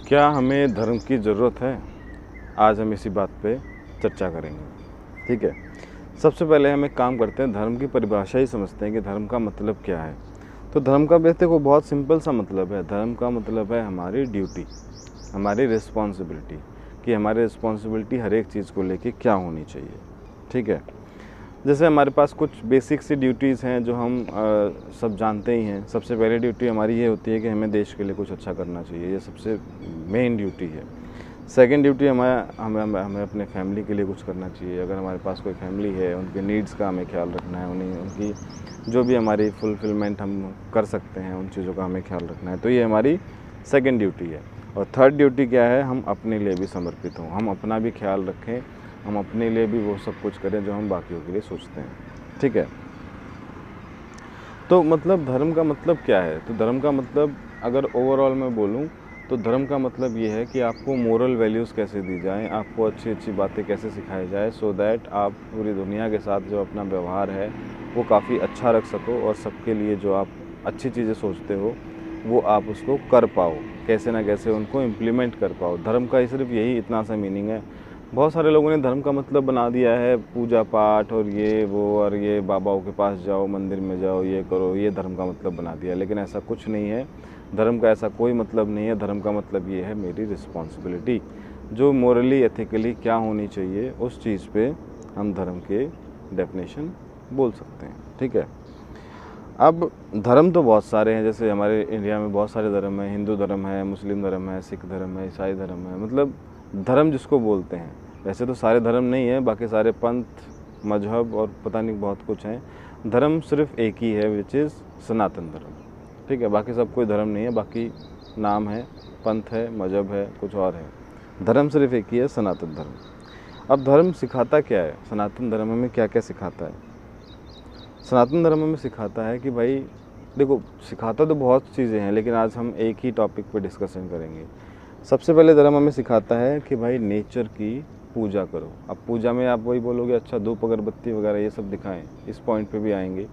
क्या हमें धर्म की ज़रूरत है? आज हम इसी बात पे चर्चा करेंगे। ठीक है। सबसे पहले हम एक काम करते हैं, धर्म की परिभाषा ही समझते हैं कि धर्म का मतलब क्या है। तो धर्म का वैसे को बहुत सिंपल सा मतलब है। धर्म का मतलब है हमारी ड्यूटी, हमारी रिस्पॉन्सिबिलिटी, कि हमारी रिस्पॉन्सिबिलिटी हर एक चीज़ को लेके क्या होनी चाहिए। ठीक है। जैसे हमारे पास कुछ बेसिक सी ड्यूटीज़ हैं जो हम सब जानते ही हैं। सबसे पहली ड्यूटी हमारी ये होती है कि हमें देश के लिए कुछ अच्छा करना चाहिए, ये सबसे मेन ड्यूटी है। सेकंड ड्यूटी हमें अपने फैमिली के लिए कुछ करना चाहिए। अगर हमारे पास कोई फैमिली है, उनके नीड्स का हमें ख्याल रखना है, उनकी जो भी हमारी फुलफिलमेंट हम कर सकते हैं उन चीज़ों का हमें ख्याल रखना है। तो ये हमारी सेकंड ड्यूटी है। और थर्ड ड्यूटी क्या है? हम अपने लिए भी समर्पित हों, हम अपना भी ख्याल रखें, हम अपने लिए भी वो सब कुछ करें जो हम बाकियों के लिए सोचते हैं। ठीक है। तो मतलब धर्म का मतलब क्या है? तो धर्म का मतलब अगर ओवरऑल मैं बोलूँ तो धर्म का मतलब ये है कि आपको मोरल वैल्यूज़ कैसे दी जाएँ, आपको अच्छी अच्छी बातें कैसे सिखाई जाए, सो दैट आप पूरी दुनिया के साथ जो अपना व्यवहार है वो काफ़ी अच्छा रख सको, और सबके लिए जो आप अच्छी चीज़ें सोचते हो वो आप उसको कर पाओ, कैसे ना कैसे उनको इम्प्लीमेंट कर पाओ। धर्म का ही सिर्फ यही इतना सा मीनिंग है। बहुत सारे लोगों ने धर्म का मतलब बना दिया है पूजा पाठ और ये वो, और ये बाबाओं के पास जाओ, मंदिर में जाओ, ये करो, ये धर्म का मतलब बना दिया। लेकिन ऐसा कुछ नहीं है। धर्म का ऐसा कोई मतलब नहीं है। धर्म का मतलब ये है मेरी रिस्पॉन्सिबिलिटी, जो मोरली एथिकली क्या होनी चाहिए उस चीज़ पे हम धर्म के डेफिनेशन बोल सकते हैं। ठीक है। अब धर्म तो बहुत सारे हैं। जैसे हमारे इंडिया में बहुत सारे धर्म हैं। हिंदू धर्म है, मुस्लिम धर्म है, सिख धर्म है, ईसाई धर्म है। मतलब धर्म जिसको बोलते हैं, वैसे तो सारे धर्म नहीं है, बाकी सारे पंथ, मजहब और पता नहीं बहुत कुछ हैं। धर्म सिर्फ एक ही है, विच इज़ सनातन धर्म। ठीक है। बाकी सब कोई धर्म नहीं है, बाकी नाम है, पंथ है, मजहब है, कुछ और है। धर्म सिर्फ एक ही है, सनातन धर्म। अब धर्म सिखाता क्या है? सनातन धर्म हमें क्या क्या सिखाता है? सनातन धर्म हमें सिखाता है कि भाई देखो, सिखाता तो बहुत चीज़ें हैं, लेकिन आज हम एक ही टॉपिक पे डिस्कशन करेंगे। सबसे पहले धर्म हमें सिखाता है कि भाई नेचर की पूजा करो। अब पूजा में आप वही बोलोगे, अच्छा धूप अगरबत्ती वगैरह ये सब दिखाएं, इस पॉइंट पे भी आएंगे।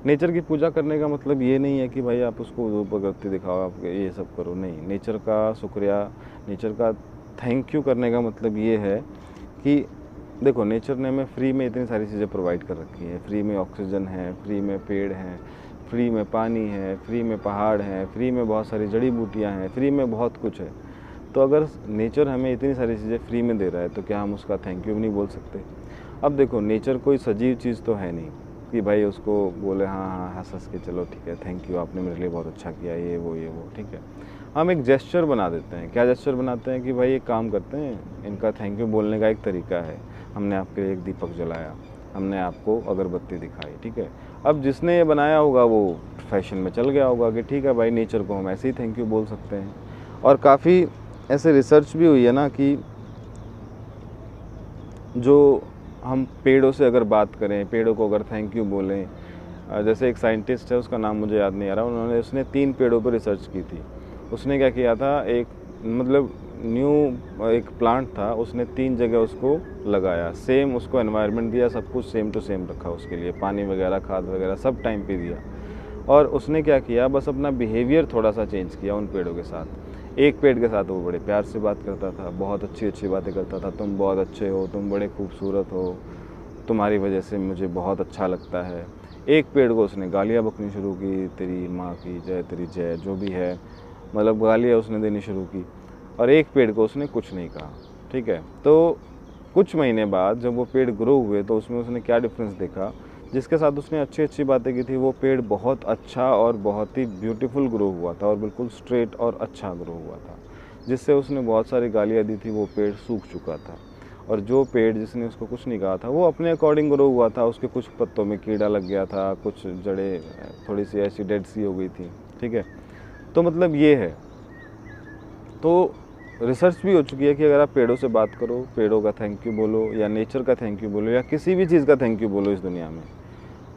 नेचर की पूजा करने का मतलब ये नहीं है कि भाई आप उसको धूप अगरबत्ती दिखाओ, आप ये सब करो, नहीं। नेचर का शुक्रिया, नेचर का थैंक यू करने का मतलब ये है कि देखो, नेचर ने हमें फ्री में इतनी सारी चीज़ें प्रोवाइड कर रखी हैं। फ्री में ऑक्सीजन है, फ्री में पेड़ हैं, फ्री में पानी है, फ्री में पहाड़ हैं, फ्री में बहुत सारी जड़ी बूटियाँ हैं, फ्री में बहुत कुछ है। तो अगर नेचर हमें इतनी सारी चीज़ें फ्री में दे रहा है तो क्या हम उसका थैंक यू भी नहीं बोल सकते? अब देखो, नेचर कोई सजीव चीज़ तो है नहीं कि भाई उसको बोले हाँ हाँ हंस हंस के चलो ठीक है थैंक यू, आपने मेरे लिए बहुत अच्छा किया, ये वो ये वो। ठीक है। हम एक जेस्चर बना देते हैं। क्या जेस्चर बनाते हैं कि भाई एक काम करते हैं, इनका थैंक यू बोलने का एक तरीका है, हमने आपके लिए एक दीपक जलाया, हमने आपको अगरबत्ती दिखाई। ठीक है। अब जिसने ये बनाया होगा वो फैशन में चल गया होगा कि ठीक है भाई, नेचर को हम ऐसे ही थैंक यू बोल सकते हैं। और काफ़ी ऐसे रिसर्च भी हुई है ना कि जो हम पेड़ों से अगर बात करें, पेड़ों को अगर थैंक यू बोलें, जैसे एक साइंटिस्ट है, उसका नाम मुझे याद नहीं आ रहा, उसने 3 पेड़ों पर रिसर्च की थी। उसने क्या किया था, एक मतलब न्यू एक प्लांट था, उसने 3 जगह उसको लगाया, सेम उसको एनवायरनमेंट दिया, सब कुछ सेम टू सेम रखा उसके लिए, पानी वगैरह खाद वगैरह सब टाइम पे दिया। और उसने क्या किया, बस अपना बिहेवियर थोड़ा सा चेंज किया उन पेड़ों के साथ। एक पेड़ के साथ वो बड़े प्यार से बात करता था, बहुत अच्छी अच्छी बातें करता था, तुम बहुत अच्छे हो, तुम बड़े खूबसूरत हो, तुम्हारी वजह से मुझे बहुत अच्छा लगता है। एक पेड़ को उसने गालियाँ बकनी शुरू की, तेरी माँ की जय, तेरी जय, जो भी है, मतलब गालियाँ उसने देनी शुरू की। और एक पेड़ को उसने कुछ नहीं कहा। ठीक है। तो कुछ महीने बाद जब वो पेड़ ग्रो हुए तो उसमें उसने क्या डिफरेंस देखा, जिसके साथ उसने अच्छी अच्छी बातें की थी वो पेड़ बहुत अच्छा और बहुत ही ब्यूटीफुल ग्रो हुआ था, और बिल्कुल स्ट्रेट और अच्छा ग्रो हुआ था। जिससे उसने बहुत सारी गालियाँ दी थी वो पेड़ सूख चुका था। और जो पेड़ जिसने उसको कुछ नहीं कहा था वो अपने अकॉर्डिंग ग्रो हुआ था। उसके कुछ पत्तों में कीड़ा लग गया था, कुछ जड़ें थोड़ी सी ऐसी डेड सी हो गई थी। ठीक है। तो मतलब ये है। तो रिसर्च भी हो चुकी है कि अगर आप पेड़ों से बात करो, पेड़ों का थैंक यू बोलो, या नेचर का थैंक यू बोलो, या किसी भी चीज़ का थैंक यू बोलो इस दुनिया में,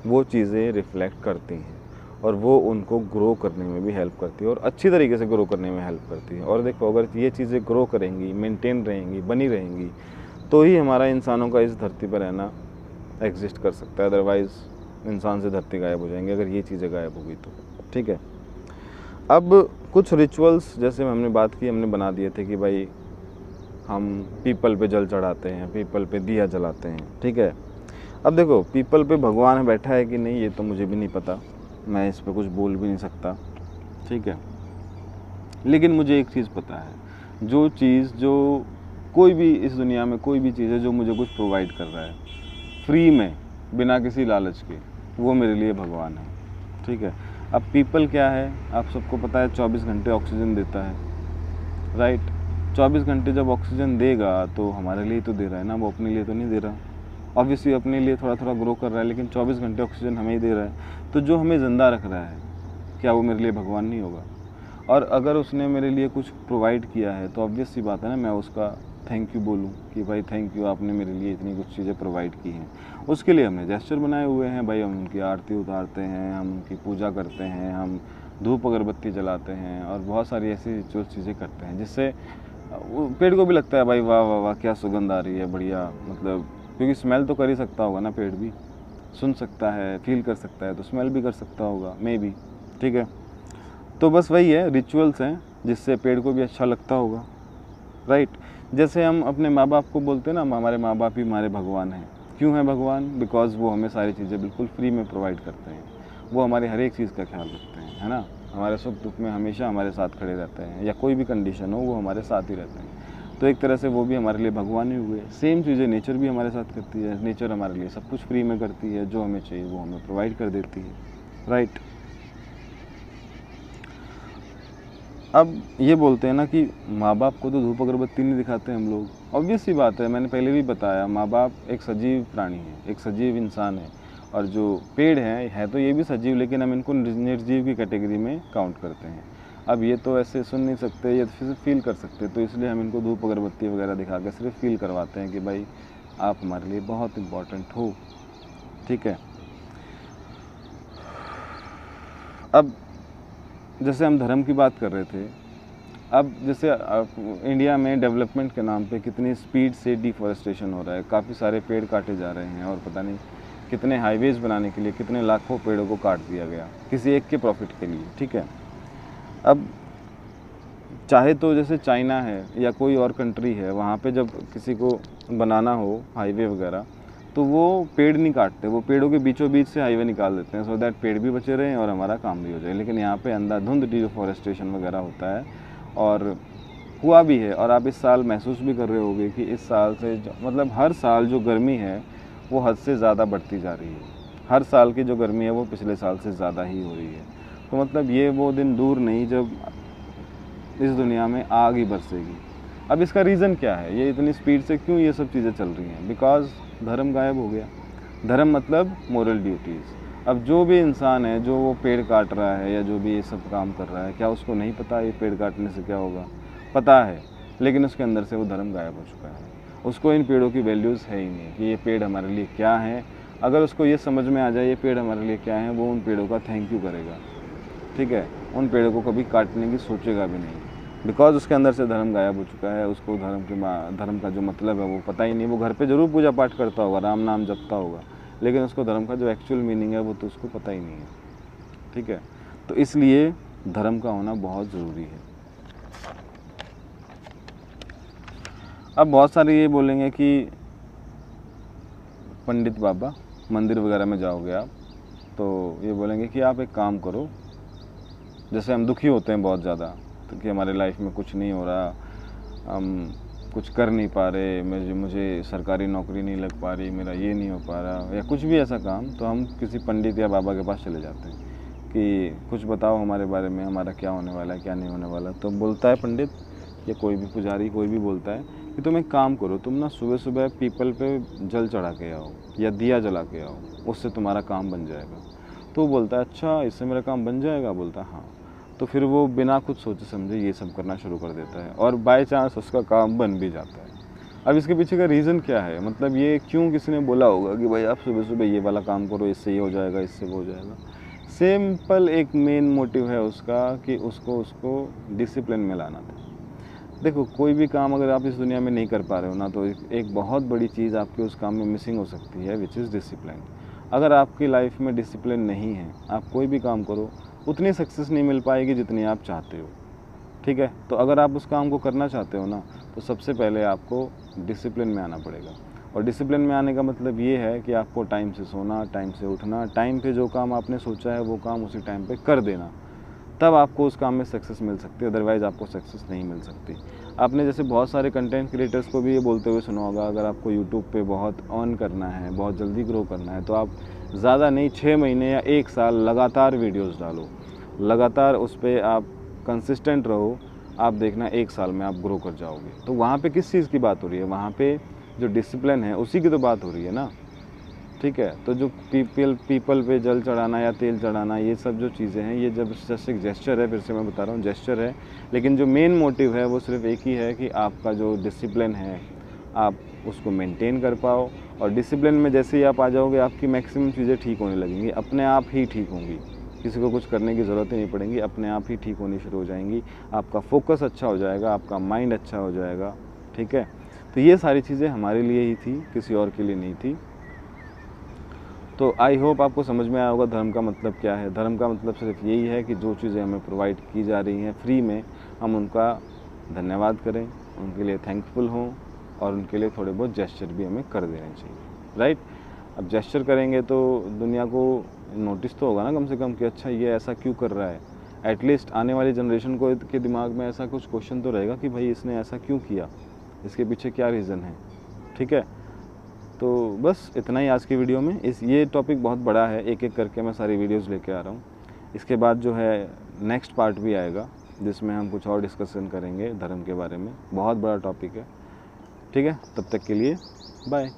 वो चीज़ें रिफ्लेक्ट करती हैं और वो उनको ग्रो करने में भी हेल्प करती है, और अच्छी तरीके से ग्रो करने में हेल्प करती है। और देखो, अगर ये चीज़ें ग्रो करेंगी, मेंटेन रहेंगी, बनी रहेंगी, तो ही हमारा इंसानों का इस धरती पर रहना एग्जिस्ट कर सकता है। अदरवाइज़ इंसान से धरती गायब हो जाएंगे अगर ये चीज़ें गायब होगी तो। ठीक है। अब कुछ रिचुअल्स जैसे हमने बात की, हमने बना दिए थे कि भाई हम पीपल पे जल चढ़ाते हैं, पीपल पे दिया जलाते हैं, ठीक है। अब देखो पीपल पे भगवान बैठा है कि नहीं ये तो मुझे भी नहीं पता, मैं इस पे कुछ बोल भी नहीं सकता, ठीक है। लेकिन मुझे एक चीज़ पता है, जो चीज़ जो कोई भी इस दुनिया में कोई भी चीज़ है जो मुझे कुछ प्रोवाइड कर रहा है फ्री में बिना किसी लालच के, वो मेरे लिए भगवान है, ठीक है। अब पीपल क्या है, आप सबको पता है 24 घंटे ऑक्सीजन देता है, राइट। 24 घंटे जब ऑक्सीजन देगा तो हमारे लिए तो दे रहा है ना, वो अपने लिए तो नहीं दे रहा। ऑब्वियसली अपने लिए थोड़ा थोड़ा ग्रो कर रहा है, लेकिन 24 घंटे ऑक्सीजन हमें ही दे रहा है। तो जो हमें ज़िंदा रख रहा है, क्या वो मेरे लिए भगवान नहीं होगा? और अगर उसने मेरे लिए कुछ प्रोवाइड किया है तो ऑब्वियस सी बात है ना, मैं उसका थैंक यू बोलूँ कि भाई थैंक यू, आपने मेरे लिए इतनी कुछ चीज़ें प्रोवाइड की हैं। उसके लिए हमने जेस्चर बनाए हुए हैं भाई, हम उनकी आरती उतारते हैं, हम उनकी पूजा करते हैं, हम धूप अगरबत्ती जलाते हैं और बहुत सारी ऐसी जो चीज़ें करते हैं जिससे पेड़ को भी लगता है भाई वाह वाह वाह क्या सुगंध आ रही है, बढ़िया। मतलब क्योंकि स्मेल तो कर ही सकता होगा ना, पेड़ भी सुन सकता है, फील कर सकता है, तो स्मेल भी कर सकता होगा मे बी, ठीक है। तो बस वही है, रिचुअल्स हैं जिससे पेड़ को भी अच्छा लगता होगा, राइट। जैसे हम अपने माँ बाप को बोलते हैं ना, हमारे माँ बाप ही हमारे भगवान हैं। क्यों है भगवान? बिकॉज वो हमें सारी चीज़ें बिल्कुल फ्री में प्रोवाइड करते हैं, वो हमारे हर एक चीज़ का ख्याल रखते हैं, है ना। हमारे सुख दुख में हमेशा हमारे साथ खड़े रहते हैं, या कोई भी कंडीशन हो वो हमारे साथ ही रहते हैं। तो एक तरह से वो भी हमारे लिए भगवान ही हुए। सेम चीज़ें नेचर भी हमारे साथ करती है, नेचर हमारे लिए सब कुछ फ्री में करती है, जो हमें चाहिए वो हमें प्रोवाइड कर देती है, राइट। अब ये बोलते हैं ना कि माँ बाप को तो धूप अगरबत्ती नहीं दिखाते हम लोग। ऑब्वियस सी बात है, मैंने पहले भी बताया, माँ बाप एक सजीव प्राणी है, एक सजीव इंसान है। और जो पेड़ है तो ये भी सजीव, लेकिन हम इनको निर्जीव की कैटेगरी में काउंट करते हैं। अब ये तो ऐसे सुन नहीं सकते, ये तो फील कर सकते, तो इसलिए हम इनको धूप अगरबत्ती वगैरह दिखा के सिर्फ फील करवाते हैं कि भाई आप हमारे लिए बहुत इम्पोर्टेंट हो, ठीक है। अब जैसे हम धर्म की बात कर रहे थे, अब जैसे इंडिया में डेवलपमेंट के नाम पे कितनी स्पीड से डिफॉरेस्टेशन हो रहा है, काफ़ी सारे पेड़ काटे जा रहे हैं, और पता नहीं कितने हाईवेज़ बनाने के लिए कितने लाखों पेड़ों को काट दिया गया किसी एक के प्रॉफिट के लिए, ठीक है। अब चाहे तो जैसे चाइना है या कोई और कंट्री है, वहाँ पे जब किसी को बनाना हो हाईवे वगैरह तो वो पेड़ नहीं काटते, वो पेड़ों के बीचों बीच से हाईवे निकाल देते हैं, सो दैट पेड़ भी बचे रहें और हमारा काम भी हो जाए। लेकिन यहाँ पे अंधाधुंध डिफॉरेस्टेशन वगैरह होता है, और हुआ भी है। और आप इस साल महसूस भी कर रहे होंगे कि इस साल से मतलब हर साल जो गर्मी है वो हद से ज़्यादा बढ़ती जा रही है। हर साल की जो गर्मी है वो पिछले साल से ज़्यादा ही हो रही है। तो मतलब ये वो दिन दूर नहीं जब इस दुनिया में आग ही बरसेगी। अब इसका रीज़न क्या है, ये इतनी स्पीड से क्यों ये सब चीज़ें चल रही हैं? बिकॉज धर्म गायब हो गया। धर्म मतलब मोरल ड्यूटीज़। अब जो भी इंसान है जो वो पेड़ काट रहा है या जो भी ये सब काम कर रहा है, क्या उसको नहीं पता ये पेड़ काटने से क्या होगा? पता है, लेकिन उसके अंदर से वो धर्म गायब हो चुका है। उसको इन पेड़ों की वैल्यूज़ है ही नहीं कि ये पेड़ हमारे लिए क्या है। अगर उसको ये समझ में आ जाए ये पेड़ हमारे लिए क्या है, वो उन पेड़ों का थैंक यू करेगा, ठीक है। उन पेड़ों को कभी काटने की सोचेगा भी नहीं, बिकॉज उसके अंदर से धर्म गायब हो चुका है। उसको धर्म का जो मतलब है वो पता ही नहीं। वो घर पे ज़रूर पूजा पाठ करता होगा, राम नाम जपता होगा, लेकिन उसको धर्म का जो एक्चुअल मीनिंग है वो तो उसको पता ही नहीं है, ठीक है। तो इसलिए धर्म का होना बहुत ज़रूरी है। अब बहुत सारे ये बोलेंगे कि पंडित बाबा मंदिर वगैरह में जाओगे आप तो ये बोलेंगे कि आप एक काम करो, जैसे हम दुखी होते हैं बहुत ज़्यादा कि हमारे लाइफ में कुछ नहीं हो रहा, हम कुछ कर नहीं पा रहे, मुझे सरकारी नौकरी नहीं लग पा रही, मेरा ये नहीं हो पा रहा, या कुछ भी ऐसा काम, तो हम किसी पंडित या बाबा के पास चले जाते हैं कि कुछ बताओ हमारे बारे में, हमारा क्या होने वाला है क्या नहीं होने वाला। तो बोलता है पंडित या कोई भी पुजारी कोई भी बोलता है कि तुम एक काम करो, तुम ना सुबह सुबह पीपल पे जल चढ़ा के आओ या दिया जला के आओ, उससे तुम्हारा काम बन जाएगा। तो बोलता है अच्छा इससे मेरा काम बन जाएगा? बोलता है हाँ। तो फिर वो बिना कुछ सोचे समझे ये सब करना शुरू कर देता है, और बाय चांस उसका काम बन भी जाता है। अब इसके पीछे का रीज़न क्या है, मतलब ये क्यों किसी ने बोला होगा कि भाई आप सुबह सुबह ये वाला काम करो, इससे ये हो जाएगा, इससे वो हो जाएगा? सिंपल एक मेन मोटिव है उसका कि उसको डिसिप्लिन में लाना था। देखो कोई भी काम अगर आप इस दुनिया में नहीं कर पा रहे हो ना, तो एक बहुत बड़ी चीज़ आपके उस काम में मिसिंग हो सकती है, विच इज़ डिसिप्लिन। अगर आपकी लाइफ में डिसिप्लिन नहीं है, आप कोई भी काम करो उतनी सक्सेस नहीं मिल पाएगी जितनी आप चाहते हो। ठीक है, तो अगर आप उस काम को करना चाहते हो ना, तो सबसे पहले आपको डिसिप्लिन में आना पड़ेगा। और डिसिप्लिन में आने का मतलब ये है कि आपको टाइम से सोना, टाइम से उठना, टाइम पे जो काम आपने सोचा है वो काम उसी टाइम पे कर देना, तब आपको उस काम में सक्सेस मिल सकती है, अदरवाइज़ आपको सक्सेस नहीं मिल सकती। आपने जैसे बहुत सारे कंटेंट क्रिएटर्स को भी ये बोलते हुए सुना होगा, अगर आपको यूट्यूब पे बहुत अर्न करना है, बहुत जल्दी ग्रो करना है, तो आप ज़्यादा नहीं 6 महीने या 1 साल लगातार वीडियोज़ डालो, लगातार उस पर आप कंसिस्टेंट रहो, आप देखना 1 साल में आप ग्रो कर जाओगे। तो वहाँ पे किस चीज़ की बात हो रही है? वहाँ पे जो डिसिप्लिन है उसी की तो बात हो रही है ना। ठीक है, तो जो पीपल पे जल चढ़ाना या तेल चढ़ाना, ये सब जो चीज़ें हैं, ये जब जस्ट एक जेस्चर है, फिर से मैं बता रहा हूँ जेस्चर है, लेकिन जो मेन मोटिव है वो सिर्फ एक ही है कि आपका जो डिसिप्लिन है आप उसको मेंटेन कर पाओ। और डिसिप्लिन में जैसे ही आप आ जाओगे, आपकी मैक्सिमम चीज़ें ठीक होने लगेंगी, अपने आप ही ठीक होंगी, किसी को कुछ करने की ज़रूरत ही नहीं पड़ेगी, अपने आप ही ठीक होनी शुरू हो जाएंगी। आपका फोकस अच्छा हो जाएगा, आपका माइंड अच्छा हो जाएगा। ठीक है, तो ये सारी चीज़ें हमारे लिए ही थी, किसी और के लिए नहीं थी। तो आई होप आपको समझ में आया होगा धर्म का मतलब क्या है। धर्म का मतलब सिर्फ यही है कि जो चीज़ें हमें प्रोवाइड की जा रही हैं फ्री में, हम उनका धन्यवाद करें, उनके लिए थैंकफुल हों, और उनके लिए थोड़े बहुत जेस्चर भी हमें कर देने चाहिए। राइट, अब जेस्चर करेंगे तो दुनिया को नोटिस तो होगा ना कम से कम कि अच्छा ये ऐसा क्यों कर रहा है। एटलीस्ट आने वाली जनरेशन को के दिमाग में ऐसा कुछ क्वेश्चन तो रहेगा कि भाई इसने ऐसा क्यों किया, इसके पीछे क्या रीज़न है। ठीक है, तो बस इतना ही आज की वीडियो में। ये टॉपिक बहुत बड़ा है, एक एक करके मैं सारी वीडियोस लेके आ रहा हूँ। इसके बाद जो है नेक्स्ट पार्ट भी आएगा जिसमें हम कुछ और डिस्कशन करेंगे धर्म के बारे में, बहुत बड़ा टॉपिक है। ठीक है, तब तक के लिए बाय।